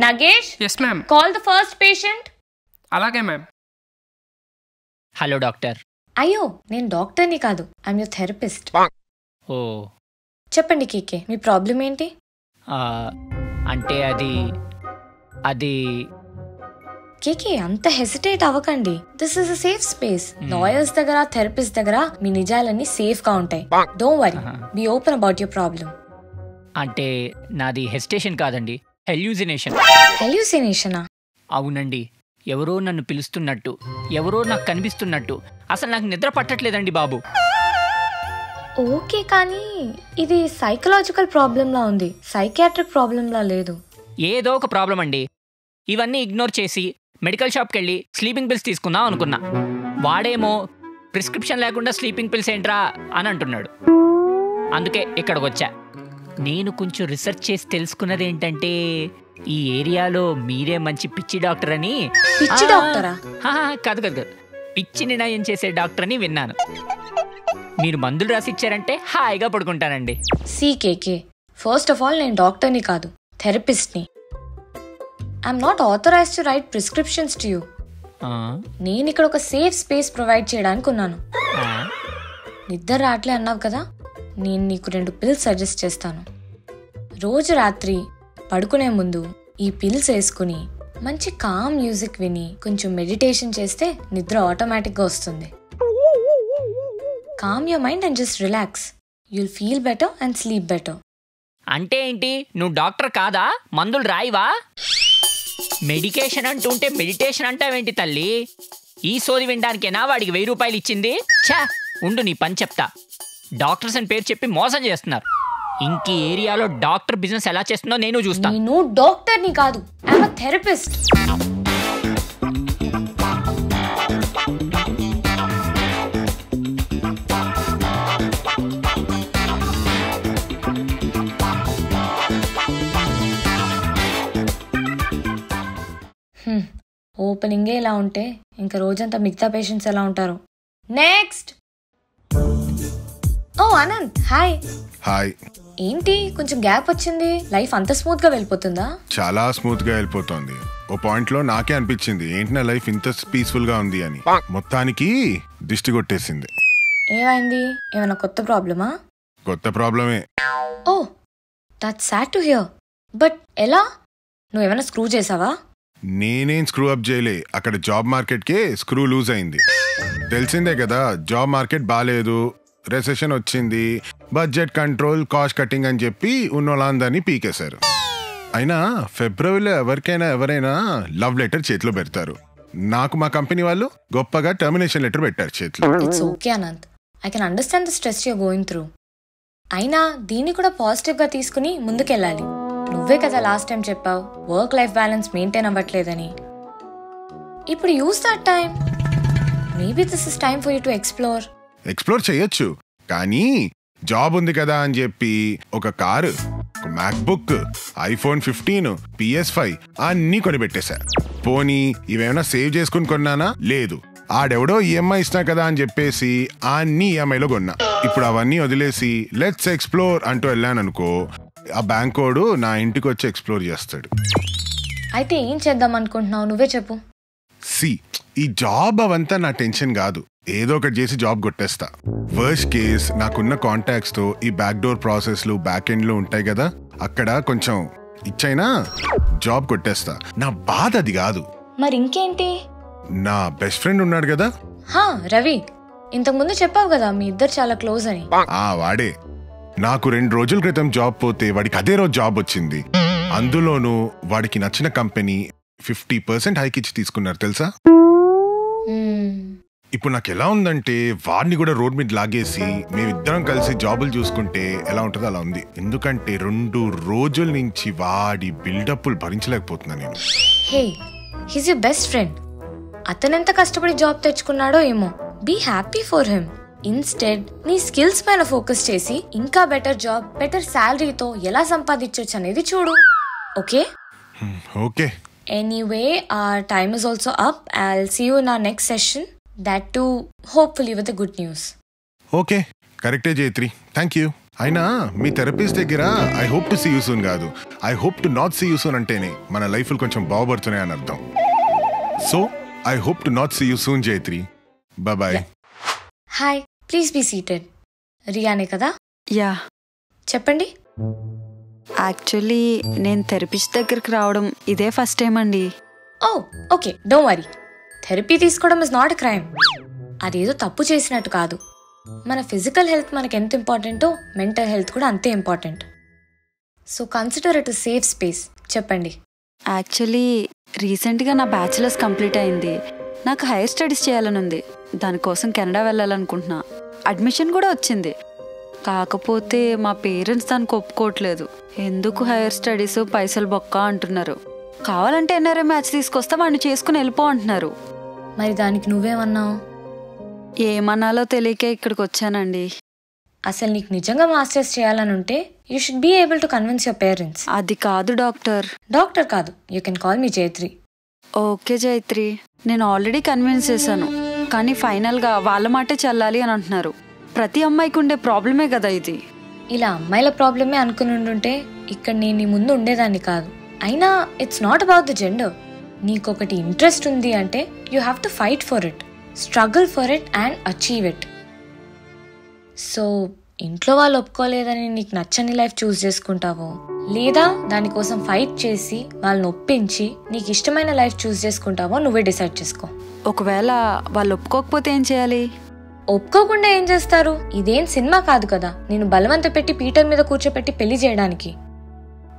Nagesh? Yes, ma'am. Call the first patient. అలాగే ma'am. Hello doctor. అయ్యో నేను డాక్టర్ని కాదు, ఐఎమ్ యువర్ థెరపిస్ట్. ఓ చెప్పండి కేకే, మీ ప్రాబ్లం ఏంటి? అంటే అది కేకే అంత హెసిటేట్ అవ్వకండి. This is a safe space. Lawyers దగ్గర, థెరపిస్ట్ దగ్గర మీ నిజాలన్నీ సేఫ్ గా ఉంటాయి. Don't worry, be open about your problem. అంటే నాది హెసిటేషన్ కాదండి, హెల్యూసినేషన్. హెల్యూసినేషనా? అవునండి, ఎవరో నన్ను పిలుస్తున్నట్టు, ఎవరో నాకు కనిపిస్తున్నట్టు. అసలు నాకు నిద్ర పట్టట్లేదండి బాబు. ఓకే, కానీ ఇది సైకలాజికల్ ప్రాబ్లంలా ఉంది, సైకియాట్రిక్ ప్రాబ్లంలా లేదు. ఏదో ఒక ప్రాబ్లం అండి. ఇవన్నీ ఇగ్నోర్ చేసి మెడికల్ షాప్కి వెళ్ళి స్లీపింగ్ పిల్స్ తీసుకుందాం అనుకున్నా. వాడేమో ప్రిస్క్రిప్షన్ లేకుండా స్లీపింగ్ పిల్స్ ఏంట్రా అని అంటున్నాడు. అందుకే ఇక్కడికి వచ్చా. నేను కొంచెం రీసెర్చ్ చేసి తెలుసుకున్నది ఏంటంటే, ఈ ఏరియాలో మీరే మంచి పిచ్చి డాక్టర్ అని. పిచ్చి డాక్టరా? కాదు కాదు, పిచ్చి నిర్ణయం చేసే డాక్టర్ అని విన్నాను. మీరు మందులు రాసిచ్చారంటే హాయిగా పడుకుంటానండి. కేకే, ఫస్ట్ ఆఫ్ ఆల్ నేను డాక్టర్ని కాదు, థెరపిస్ట్ని. I'm not authorized to write prescriptions to you. నేను ఇక్కడ ఒక సేఫ్ స్పేస్ ప్రొవైడ్ చేయడానికి ఉన్నాను. నిద్ర రాట్లే అన్నావు కదా, నేను నీకు 2 పిల్స్ సజెస్ట్ చేస్తాను. రోజు రాత్రి పడుకునే ముందు ఈ పిల్స్ వేసుకుని మంచి కామ్ మ్యూజిక్ విని కొంచెం మెడిటేషన్ చేస్తే నిద్ర ఆటోమేటిక్గా వస్తుంది. Calm your mind and just relax. You'll feel better and sleep better. అంటే ఏంటి, నువ్వు డాక్టర్ కాదా? మందులు రాయివా? మెడికేషన్ అంటుంటే మెడిటేషన్ అంటావేంటి తల్లి? ఈ సోది వినడానికేనా వాడికి 1000 రూపాయలు ఇచ్చింది? ఛా, ఉండు నీ పని చెప్తా. డాక్టర్స్ అని పేరు చెప్పి మోసం చేస్తున్నారు. ఇంక ఏరియాలో డాక్టర్ బిజినెస్ ఎలా చేస్తుందో నేను చూస్తాను. నేను డాక్టర్ని కాదు, ఐఎమ్ ఎ థెరపిస్ట్. ఓపెనింగే ఇలా ఉంటే ఇంకా రోజంతా మిగతా పేషెంట్స్ ఎలా ఉంటారు? నెక్స్ట్. ఓ ఆనంద్, హాయ్. హాయ్. ఏంటి కొంచెం గ్యాప్ వచ్చింది? లైఫ్ అంత స్మూత్ గా వెళ్ళిపోతుందా? చాలా స్మూత్ గా వెళ్ళిపోతుంది. ఓ పాయింట్ లో నాకే అనిపించింది, ఏంటి నా లైఫ్ ఇంత పీస్ఫుల్ గా ఉంది అని. మొత్తానికి దిష్టి కొట్టేసింది. ఏమైంది? ఏమైనా కొత్త ప్రాబ్లమా? కొత్త ప్రాబ్లమే. Oh, that's sad to hear. But ఎలా? నువ్వేమైనా స్క్రూ చేసావా? నేనేం స్క్రూ అప్ చేయలే. అక్కడ జాబ్ మార్కెట్ కే స్క్రూ లూజ్ అయింది. తెలిసిందే కదా, జాబ్ మార్కెట్ బాలేదు, రెసెషన్ వచ్చింది, బడ్జెట్ కంట్రోల్, కాస్ట్ కటింగ్ అని చెప్పి ఉన్నోళ్ళందరినీ పీకేశారు. అయినా ఫిబ్రవరిలో ఎవరైనా లవ్ లెటర్ చేతిలో పెడతారు. నాకు మా కంపెనీ వాళ్ళు గొప్పగా టర్మినేషన్ లెటర్ పెట్టారు చేతిలో. It's okay Anant, I can understand the stress you're going through. అయినా దీన్ని కూడా పాజిటివ్ గా తీసుకుని ముందుకెళ్ళాలి. నువ్వే కదా లాస్ట్ టైం చెప్పావు వర్క్ లైఫ్ బ్యాలెన్స్ మెయింటైన్ అవ్వట్లేదని. ఇప్పుడు use that time. Maybe this is time for you to explore చేయొచ్చు. కానీ జాబ్ ఉంది కదా అని చెప్పి ఒక కారు, ఒక మ్యాక్బుక్, ఐఫోన్ 15, PS5 అన్నీ కొనిపెట్టేశా. పోనీ ఇవేమైనా సేవ్ చేసుకుని కొన్నానా? లేదు. ఆడెవడో ఈఎంఐ ఇస్తున్నా కదా అని చెప్పేసి అన్ని ఈఎంఐలో కొన్నా. ఇప్పుడు అవన్నీ వదిలేసి లెట్స్ ఎక్స్ప్లోర్ అంటూ వెళ్ళాననుకో, ఆ బ్యాంకోడు నా ఇంటికి వచ్చి ఎక్స్ప్లోర్ చేస్తాడు. అయితే ఏం చేద్దాం అనుకుంటున్నావు? నువ్వే చెప్పు. ఈ జాబ్ అవంతా నా టెన్షన్ కాదు. ఏదో ఒకటి చేసి జాబ్ కొట్టేస్తా. వర్స్ట్ కేస్ నాకున్న కాంటాక్ట్స్ తో ఈ బ్యాక్ డోర్ ప్రాసెస్లు బ్యాక్ ఎండ్ లో ఉంటాయి కదా, అక్కడ కొంచెం ఇచ్చైనా జాబ్ కొట్టేస్తా. నా బాధ అది కాదు. మరి ఇంకేంటి? నా బెస్ట్ ఫ్రెండ్ ఉన్నాడు కదా, రవి. ఇంతకు ముందు చెప్పావు కదా మీ ఇద్దరు చాలా క్లోజ్ అని. వాడే. నాకు 2 రోజుల క్రితం జాబ్ పోతే వాడికి అదే రోజు జాబ్ వచ్చింది. అందులోనూ వాడికి నచ్చిన కంపెనీ 50% హైక్ ఇచ్చి తీసుకున్నారు తెలుసా. ఇప్పుడు నాకు ఎలా ఉందంటే, వాడిని కూడా రోడ్ మీద లాగేసి మేమిద్దరం కలిసి జాబులు చూసుకుంటే ఎలా ఉంటుందో అలా ఉంది. ఎందుకంటే 2 రోజుల నుంచి వాడి బిల్డప్లు భరించలేకపోతున్నా నేను. Hey, he's your best friend. అతనెంత కష్టపడి జాబ్ తెచ్చుకున్నాడో ఏమో. Be happy for him. Instead నీ స్కిల్స్ పైన ఫోకస్ చేసి ఇంకా బెటర్ జాబ్, బెటర్ శాలరీతో ఎలా సంపాదించొచ్చు అనేది చూడు. Okay? Okay. Anyway, our time is also up. I'll see you in our next session. That too, hopefully with the good news. Okay. Correct, Jayatri. Thank you. అయినా మీ therapist దగ్గర I hope to see you soon కాదు, I hope to not see you soon అంటేనే మన లైఫ్లు కొంచెం బాగుపడుతున్నాయి అని అర్థం. So I hope to not see you soon Jaitri. Bye. Hi, please be seated. రియానే కదా? యా. చెప్పండి. యాక్చువల్లీ నేను థెరపిస్ట్ దగ్గరికి రావడం ఇదే ఫస్ట్ టైం అండి. ఓ ఓకే, డోంట్ వరీ. థెరపీ తీసుకోవడం ఇస్ నాట్ ఎ క్రైమ్. అదేదో తప్పు చేసినట్టు కాదు. మన ఫిజికల్ హెల్త్ మనకి ఎంత ఇంపార్టెంటో మెంటల్ హెల్త్ కూడా అంతే important. So consider it safe space. చెప్పండి. యాక్చువల్లీ రీసెంట్గా నా బ్యాచిలర్స్ కంప్లీట్ అయింది. నాకు హైయర్ స్టడీస్ చేయాలని ఉంది. దానికోసం కెనడా వెళ్ళాలనుకుంటున్నా. అడ్మిషన్ కూడా వచ్చింది. కాకపోతే మా పేరెంట్స్ దానికి ఒప్పుకోవట్లేదు. ఎందుకు హైయర్ స్టడీస్, పైసలు బొక్క అంటున్నారు. కావాలంటే ఎన్ఆర్ఐ మ్యాచ్ తీసుకొస్తే వాడిని చేసుకుని వెళ్ళిపో అంటున్నారు. మరి దానికి నువ్వేమన్నావు? ఏమన్నాలో తెలియకే ఇక్కడికి వచ్చానండి. అసలు నీకు నిజంగా మాస్టర్స్ చేయాలని ఉంటే you should be able to convince your parents. అది కాదు డాక్టర్. డాక్టర్ కాదు, you can call me Jaitri. Okay Jaitri, నేను ఆల్రెడీ కన్విన్స్ చేశాను. కానీ ఫైనల్గా వాళ్ళ మాటే చెల్లాలి అని అంటున్నారు. ప్రతి అమ్మాయికి ఉండే ప్రాబ్లమే కదా ఇది. ఇలా అమ్మాయిల ప్రాబ్లమే అనుకుని ఉండుంటే ఇక్కడ నేను నీ ముందు ఉండేదాన్ని కాదు. అయినా it's not about the gender. నీకొకటి ఇంట్రెస్ట్ ఉంది అంటే you have to fight for it, struggle for it and achieve it. So ఇంట్లో వాళ్ళు ఒప్పుకోలేదని నీకు నచ్చని లైఫ్ చూస్ చేసుకుంటావో, లేదా దానికోసం ఫైట్ చేసి వాళ్ళని ఒప్పించి నీకు ఇష్టమైన లైఫ్ చూస్ చేసుకుంటావో నువ్వే డిసైడ్ చేసుకో. ఒకవేళ వాళ్ళు ఒప్పుకోకపోతే ఏం చేయాలి? ఒప్పుకోకుండా ఏం చేస్తారు? ఇదేం సినిమా కాదు కదా నేను బలవంత పెట్టి పీటర్ మీద కూర్చోపెట్టి పెళ్లి చేయడానికి.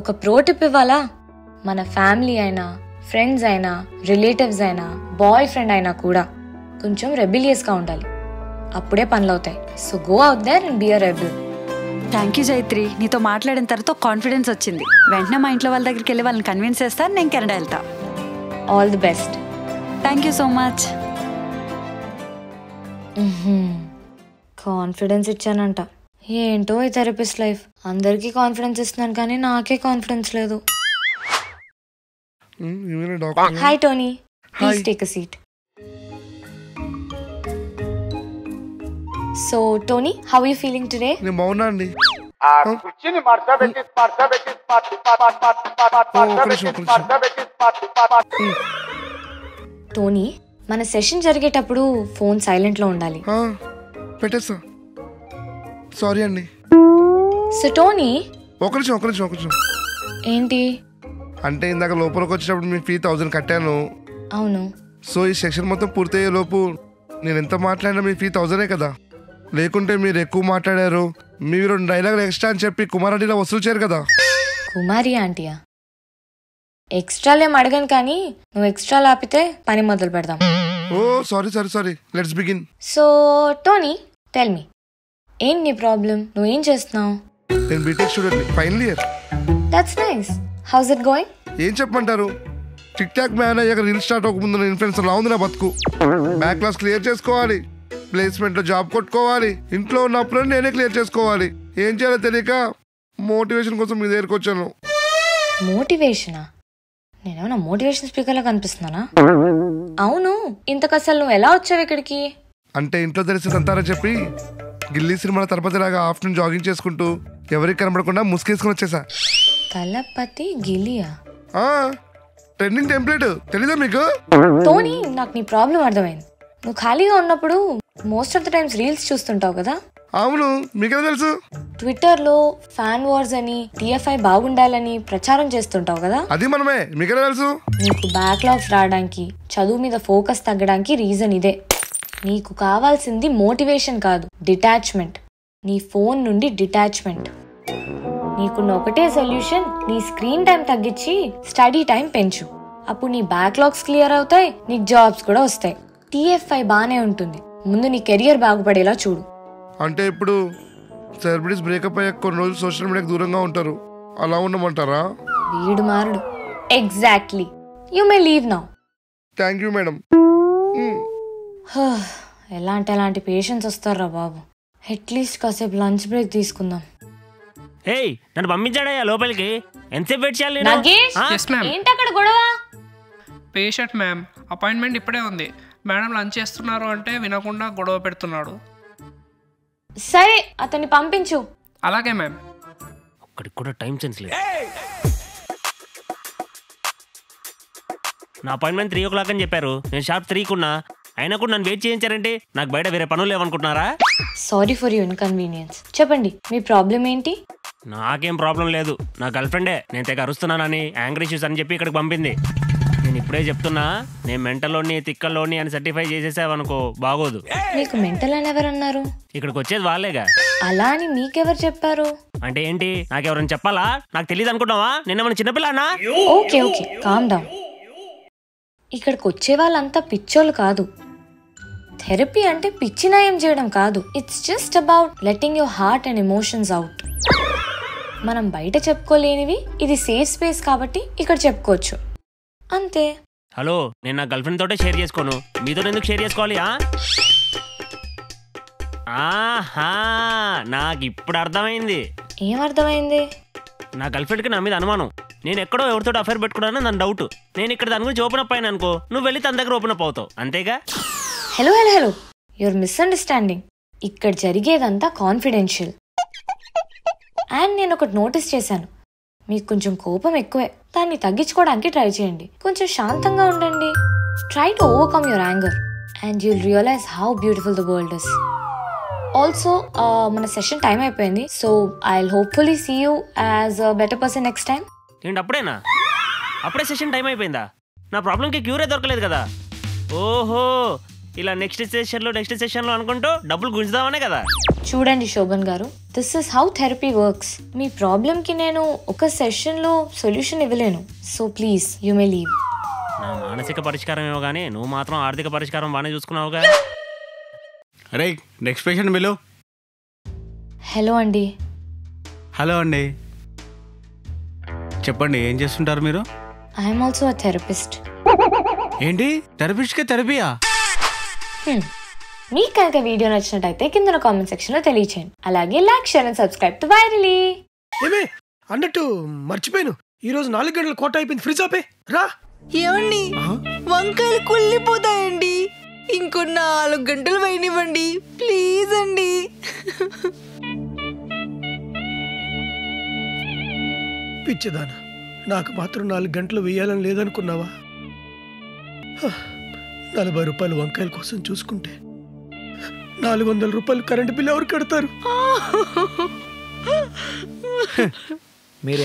ఒక ప్రో టిప్ ఇవ్వాలా? మన ఫ్యామిలీ అయినా, ఫ్రెండ్స్ అయినా, రిలేటివ్స్ అయినా, బాయ్ ఫ్రెండ్ అయినా కూడా కొంచెం రెబిలియస్గా ఉండాలి. అప్పుడే పనులు అవుతాయి. So go out there and be a rebel. Thank you Jaitri, నీతో మాట్లాడిన తర్వాత కాన్ఫిడెన్స్ వచ్చింది. వెంటనే మా ఇంట్లో వాళ్ళ దగ్గరికి వెళ్ళి వాళ్ళని కన్విన్స్ చేస్తాను. నేను కెనడా వెళ్తా. All the best. Thank you so much. Confidence ఇచ్చానంట. ఏంటో ఈ థెరపిస్ట్ లైఫ్. అందరికీ కాన్ఫిడెన్స్ ఇస్తున్నాను కానీ నాకే కాన్ఫిడెన్స్ లేదు. Hi Tony, please take a seat. So Tony, how are you feeling today? నేను బాగున్నా అండి. టోనీ, మన సెషన్ జరిగేటప్పుడు ఫోన్ సైలెంట్ లో ఉండాలి. పెట్టేస్తా. సారీ అండి. సో టోనీ, ఒక నిమిషం. ఏంటి? అంటే ఇందాక లోపలికి వచ్చేటప్పుడు మీ ఫీ 1000 కట్టాను. అవును. సో ఈ సెక్షన్ మొత్తం పూర్తయ్యే లోపు నేను ఎంత మాట్లాడినా మీ ఫీ 1000 కదా. లేకుంటే మీరు ఎక్కువ మాట్లాడారు, మీరు 2 డైలాగులు ఎక్స్ట్రా అని చెప్పి కుమారెడ్డిలో వసూలు చేయరు కదా. కుమారి ఆంటీయా? ఎక్స్ట్రాలేం అడగను కానీ నువ్వు ఎక్స్ట్రా ఆపితే పని మొదలు పెడదాం. ఓ sorry. Let's begin. So Tony, tell me, ఏం నీ ప్రాబ్లం? నువ్వేం చేస్తున్నావు? నేను BTech student, final year. That's nice. How's it going? ఏం చెప్పమంటారు, టిక్ టాక్ మ్యాన్ అయ్యాక రీల్ స్టార్ట్ అవ్వకముందు ఇన్ఫ్లుయెన్సర్ లా ఉంది నా బతుకు. బ్యాక్ క్లాస్ క్లియర్ చేసుకోవాలి, ప్లేస్మెంట్ లో జాబ్ కొట్టుకోవాలి, ఇంట్లో ఉన్నప్పుడు నేనే క్లియర్ చేసుకోవాలి. ఏం చేయాలో తెలియక మోటివేషన్ కోసం మీ దగ్గరికి వచ్చాను. మోటివేషనా? నేనేమన్నా మోటివేషన్ స్పీకర్ లా కనిపిస్తున్నానా? అవును, ఇంతకు అసలు నువ్వు ఎలా వచ్చావు ఇక్కడికి? అంటే ఇంట్లో తెలిసి అంతారని చెప్పి గిల్లీ సినిమా తలపతి లాగా ఆఫ్టర్నూన్ జాగింగ్ చేసుకుంటూ ఎవరికి కనబడకుండా ముసుకేసుకుని వచ్చేసా. తలపతి గిలియా? ట్రెండింగ్ టెంప్లెట్ తెలీదా మీకు? టోనీ, నాకు నీ ప్రాబ్లం అర్థమైంది. నువ్వు ఖాళీగా ఉన్నప్పుడు most of the times reels చూస్తుంటావు కదా. అవును, మీకెలా తెలుసు? ట్విట్టర్ లో ఫ్యాన్ వార్స్ అని, TFI బాగుండాలని ప్రచారం చేస్తుంటావు కదా. అది మనమే, మీకెలా తెలుసు? నీకు బ్యాక్లాగ్స్ రావడానికి, చదువు మీద ఫోకస్ తగ్గడానికి రీజన్ ఇదే. నీకు కావాల్సింది మోటివేషన్ కాదు, డిటాచ్మెంట్. నీ ఫోన్ నుండి డిటాచ్మెంట్. నీకున్న ఒకటే సొల్యూషన్, నీ స్క్రీన్ టైం తగ్గించి స్టడీ టైం పెంచు. అప్పుడు నీ బ్యాక్లాగ్స్ క్లియర్ అవుతాయి, నీకు జాబ్స్ కూడా వస్తాయి. TFI బానే ఉంటుంది, ముందు నీ కెరియర్ బాగుపడేలా చూడు. అంటే ఇప్పుడు సెలబ్రిటీస్ బ్రేకప్ అయ్యాక కొన్ని రోజులు సోషల్ మీడియాకి దూరంగా ఉంటారు, అలా ఉండమంటారా? వీడు మారుడు. Exactly. You may leave now. Thank you madam. ఎలాంటి పేషెంట్స్ వస్తారా బాబు. అట్లీస్ట్ కాసేపు లంచ్ బ్రేక్ తీసుకుందాం. ఏయ్, నన్ను పంపించాడయ్యా లోపలికి. ఎంతసేపు వెయిట్ చేయాలి? ఏంటి అక్కడ గొడవ? పేషెంట్ మ్యామ్, అపాయింట్మెంట్ ఇప్పుడే ఉంది. మేడం లంచ్ చేస్తున్నారు అంటే వినకుండా గొడవ పెడుతున్నాడు. సరే, అతన్ని పంపించు. అలాగే మ్యామ్. ఒక్కడికి కూడా టైం సెన్స్ లేదు. నా అపాయింట్మెంట్ 3 o'clock అని చెప్పారు. నేను షార్ప్ 3కి ఉన్నా, అయినా కూడా నన్ను వెయిట్ చేయించారంటే నాకు బయట వేరే పనులు లేవనుకుంటున్నారా? Sorry for you inconvenience. చెప్పండి మీ ప్రాబ్లం ఏంటి? నాకేం ప్రాబ్లం లేదు. నా గర్ల్ ఫ్రెండే నేను తెగ అరుస్తున్నానని, యాంగ్రీ ఇష్యూస్ అని చెప్పి ఇక్కడికి పంపింది. నేను ఇప్పుడే చెప్తున్నా, నేను మెంటల్లోని తిక్కల్లోని అని సర్టిఫై చేసేసావనుకో బాగోదు. మీకు మెంటల్ అని ఎవరన్నారు? ఇక్కడికి వచ్చేది వాళ్ళేగా. అలా అని మీకెవరు చెప్పారు? అంటే ఏంటి, నాకెవరైనా చెప్పాలా? నాకు తెలియదు అనుకుంటావా? నిన్న చిన్నపిల్లనా? Okay okay, calm down. ఇక్కడికి వచ్చే వాళ్ళంతా పిచ్చోళ్ళు కాదు. థెరపీ అంటే పిచ్చి నయం చేయడం కాదు. It's just about letting your heart and emotions out. మనం బయట చెప్పుకోలేనివి ఇది సేఫ్ స్పేస్ కాబట్టి ఇక్కడ చెప్పుకోవచ్చు అంతే. హలో, నేను నా గర్ల్ ఫ్రెండ్ తోటే షేర్ చేసుకోను, మీతో ఎందుకు షేర్ చేసుకోవాలి? ఆహా, నాకు ఇప్పుడు అర్థమైంది. ఏం అర్థమైంది? నా గర్ల్ ఫ్రెండ్కి నా మీద అనుమానం. నేను ఎక్కడో ఎవరితో అఫైర్ పెట్టుకున్నానో నా డౌట్. నేను ఇక్కడ దాని గురించి ఓపెన్ అప్ అయినా అనుకో, నువ్వు వెళ్ళి తన దగ్గర ఓపెన్ అప్ అవుతావు, అంతేగా? Hello hello hello, your misunderstanding. ఇక్కడ జరిగేదంతా కాన్ఫిడెన్షియల్. అండ్ నేను ఒకటి నోటీస్ చేశాను, మీకు కొంచెం కోపం ఎక్కువే. దాన్ని తగ్గించుకోవడానికి ట్రై చేయండి. కొంచెం శాంతంగా ఉండండి. Try to overcome your anger and you'll realise how beautiful the world is. Also మన సెషన్ టైం అయిపోయింది. So I will hopefully see you as a better person next time. ఏంటి అప్పుడేనా? అప్పుడే సెషన్ టైం అయిపోయిందా? నా ప్రాబ్లంకి క్యూరే దొరకలేదు కదా. ఓహో, ఇలా నెక్స్ట్ సెషన్లో అనుకుంటూ డబ్బులు గుంజుదామనే కదా. చూడండి శోభన్ గారు, this is how therapy works. మీ ప్రాబ్లంకి నేను ఒక సెషన్లో సొల్యూషన్ ఇవ్వలేను. So please you may leave. నా మానసిక పరిష్కారం ఏమో కానీ నువ్వు మాత్రం ఆర్థిక పరిష్కారం బాగానే చూసుకున్నావుగా. అరే, నెక్స్ట్ పేషెంట్ బిలో. హలో అండి. హలో అండి, చెప్పండి ఏం చేస్తుంటారు మీరు? I'm also a therapist. ఏంటి, థెరపిస్ట్కే థెరపీయా? మీకు కనుక వీడియో నచ్చినట్టయితే కింద కామెంట్ సెక్షన్ లో తెలియచేయండి. అలాగే like, share and subscribe to virally. ఏమే అన్నట్టు మర్చిపోయాను, ఈ రోజు 4 గంటల కోట అయిపోయింది. ఫ్రిడ్జ్ ఆపే రా. ఏమండి, వంకాయలు కుళ్ళిపోతాయండి. ఇంకో 4 గంటలు వేయనివ్వండి ప్లీజ్ అండి. పిచ్చిదానా, నాకు మాత్రం 4 గంటలు వేయాలని లేదనుకున్నావా? 40 రూపాయలు వంకాయల కోసం చూసుకుంటే 400 రూపాయలు కరెంటు బిల్లు ఎవరు కడతారు? మీరు